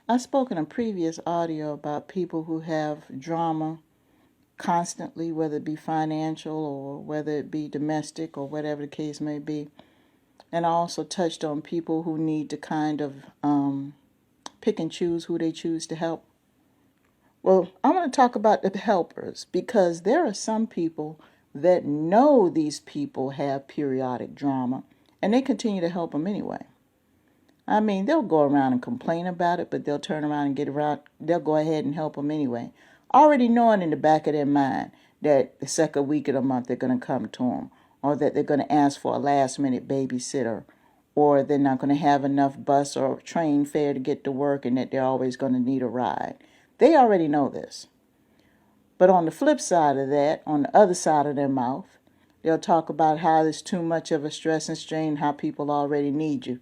I spoke in a previous audio about people who have drama constantly, whether it be financial or whether it be domestic or whatever the case may be. And I also touched on people who need to kind of pick and choose who they choose to help. Well, I'm going to talk about the helpers because there are some people that know these people have periodic drama and they continue to help them anyway. I mean, they'll go around and complain about it, but they'll turn around and they'll go ahead and help them anyway. Already knowing in the back of their mind that the second week of the month they're going to come to them, or that they're going to ask for a last minute babysitter, or they're not going to have enough bus or train fare to get to work and that they're always going to need a ride. They already know this. But on the flip side of that, on the other side of their mouth, they'll talk about how there's too much of a stress and strain, how people already need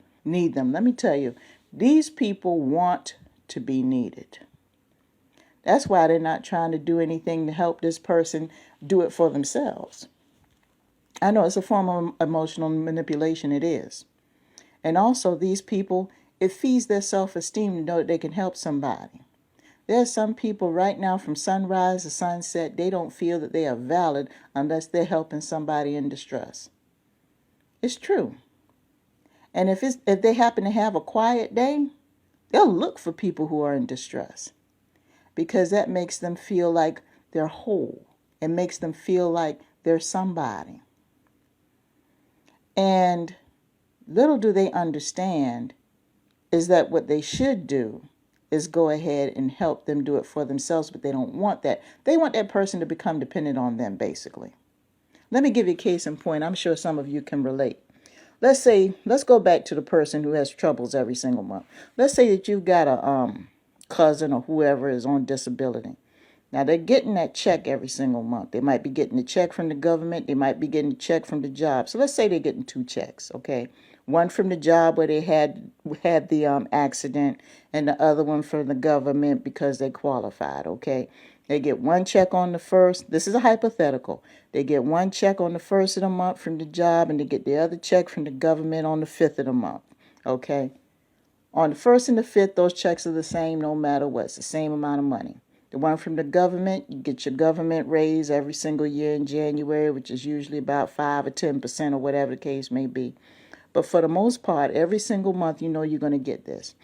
them. Let me tell you, these people want to be needed. That's why they're not trying to do anything to help this person do it for themselves. I know it's a form of emotional manipulation, it is. And also, these people, it feeds their self-esteem to know that they can help somebody. There are some people right now from sunrise to sunset, they don't feel that they are valid unless they're helping somebody in distress. It's true. And if they happen to have a quiet day, they'll look for people who are in distress because that makes them feel like they're whole. It makes them feel like they're somebody. And little do they understand is that what they should do is go ahead and help them do it for themselves, but they don't want that. They want that person to become dependent on them, basically. Let me give you a case in point. I'm sure some of you can relate. Let's go back to the person who has troubles every single month. Let's say that you've got a cousin or whoever is on disability. Now, they're getting that check every single month. They might be getting a check from the government. They might be getting a check from the job. So let's say they're getting two checks, okay? One from the job where they had the accident, and the other one from the government because they qualified, okay? They get one check on the first. This is a hypothetical. They get one check on the first of the month from the job, and they get the other check from the government on the 5th of the month, okay? On the 1st and the 5th, those checks are the same no matter what. It's the same amount of money. The one from the government, you get your government raise every single year in January, which is usually about 5 or 10% or whatever the case may be. But for the most part, every single month, you know you're going to get this.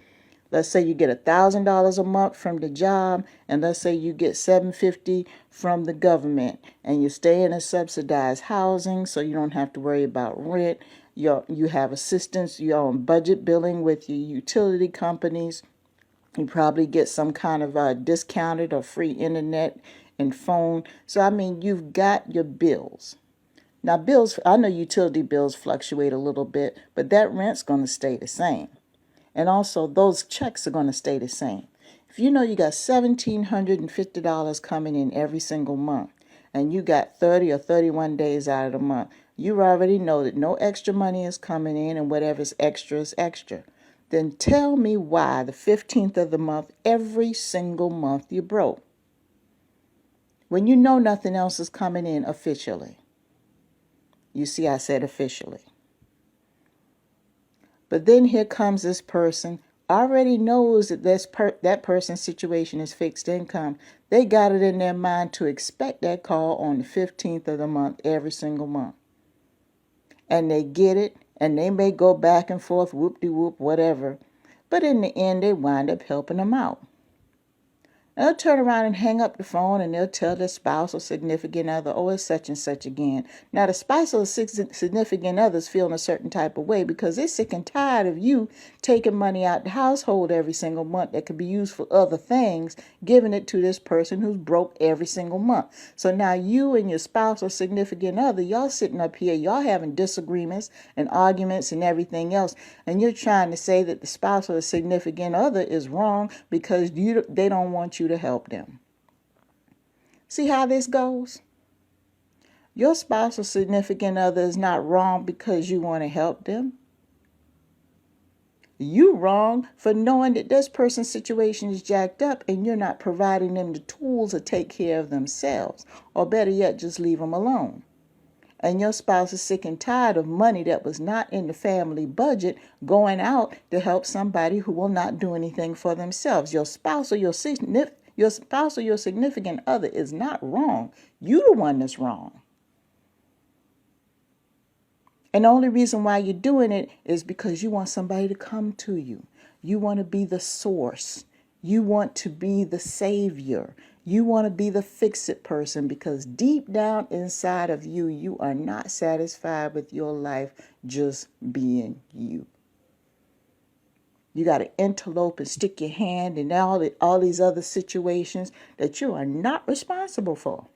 Let's say you get $1,000 a month from the job, and let's say you get $750 from the government, and you stay in a subsidized housing, so you don't have to worry about rent. You have assistance. You're on budget billing with your utility companies. You probably get some kind of discounted or free internet and phone. So, I mean, you've got your bills. Now, bills, I know utility bills fluctuate a little bit, but that rent's going to stay the same. And also, those checks are going to stay the same. If you know you got $1,750 coming in every single month, and you got 30 or 31 days out of the month, you already know that no extra money is coming in, and whatever's extra is extra. Then tell me why the 15th of the month, every single month, you broke. When you know nothing else is coming in officially. You see, I said officially. But then here comes this person, already knows that that person's situation is fixed income. They got it in their mind to expect that call on the 15th of the month, every single month. And they get it, and they may go back and forth, whoop-de-whoop, whatever. But in the end, they wind up helping them out. They'll turn around and hang up the phone, and they'll tell their spouse or significant other, oh, it's such and such again. Now, the spouse or significant others feeling a certain type of way because they're sick and tired of you taking money out the household every single month that could be used for other things, giving it to this person who's broke every single month. So now you and your spouse or significant other, y'all sitting up here, y'all having disagreements and arguments and everything else, and you're trying to say that the spouse or the significant other is wrong because they don't want you to help them. See how this goes? Your spouse or significant other is not wrong because you want to help them. You wrong for knowing that this person's situation is jacked up and you're not providing them the tools to take care of themselves. Or better yet, just leave them alone. And your spouse is sick and tired of money that was not in the family budget going out to help somebody who will not do anything for themselves. Your spouse or your significant other is not wrong. You the one that's wrong. And the only reason why you're doing it is because you want somebody to come to you. You want to be the source. You want to be the savior. You want to be the fix-it person because deep down inside of you, you are not satisfied with your life just being you. You got to interlope and stick your hand in all these other situations that you are not responsible for.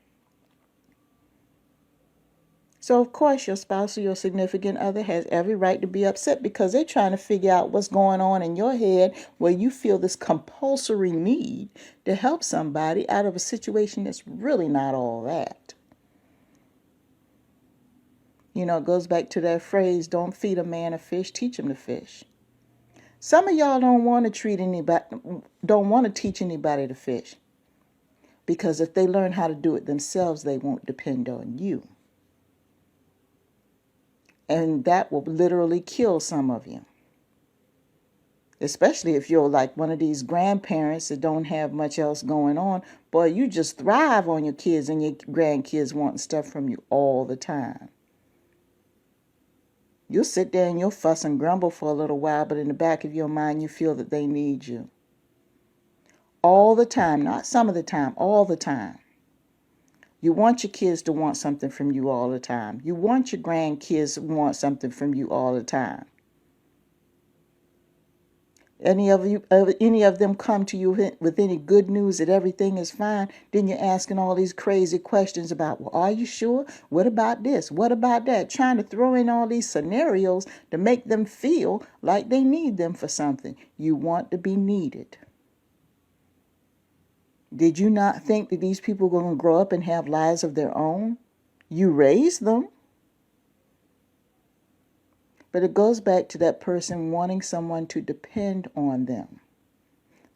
So, of course, your spouse or your significant other has every right to be upset because they're trying to figure out what's going on in your head where you feel this compulsory need to help somebody out of a situation that's really not all that. You know, it goes back to that phrase, don't feed a man a fish, teach him to fish. Some of y'all don't want to teach anybody to fish because if they learn how to do it themselves, they won't depend on you. And that will literally kill some of you. Especially if you're like one of these grandparents that don't have much else going on. Boy, you just thrive on your kids and your grandkids wanting stuff from you all the time. You'll sit there and you'll fuss and grumble for a little while, but in the back of your mind, you feel that they need you. All the time, not some of the time, all the time. You want your kids to want something from you all the time. You want your grandkids to want something from you all the time. Any of them come to you with any good news that everything is fine, then you're asking all these crazy questions about, well, are you sure? What about this? What about that? Trying to throw in all these scenarios to make them feel like they need them for something. You want to be needed. Did you not think that these people were going to grow up and have lives of their own? You raised them. But it goes back to that person wanting someone to depend on them.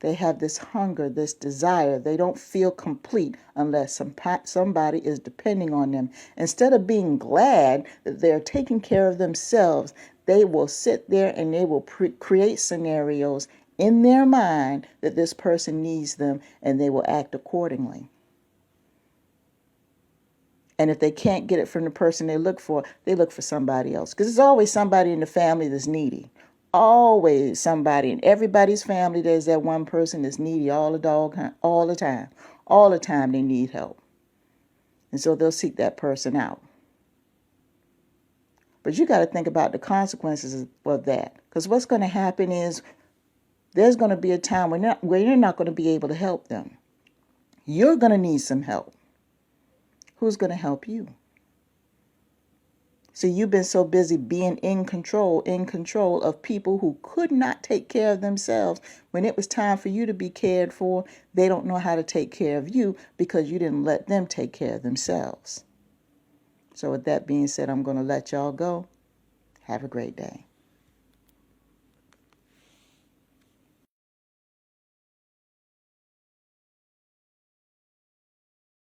They have this hunger, this desire. They don't feel complete unless somebody is depending on them. Instead of being glad that they're taking care of themselves, they will sit there and they will create scenarios in their mind that this person needs them, and they will act accordingly. And if they can't get it from the person they look for somebody else. Because there's always somebody in the family that's needy. Always somebody. In everybody's family, there's that one person that's needy all the time. All the time they need help. And so they'll seek that person out. But you got to think about the consequences of that. Because what's going to happen is there's going to be a time where you're not going to be able to help them. You're going to need some help. Who's going to help you? See, you've been so busy being in control of people who could not take care of themselves. When it was time for you to be cared for, they don't know how to take care of you because you didn't let them take care of themselves. So with that being said, I'm going to let y'all go. Have a great day.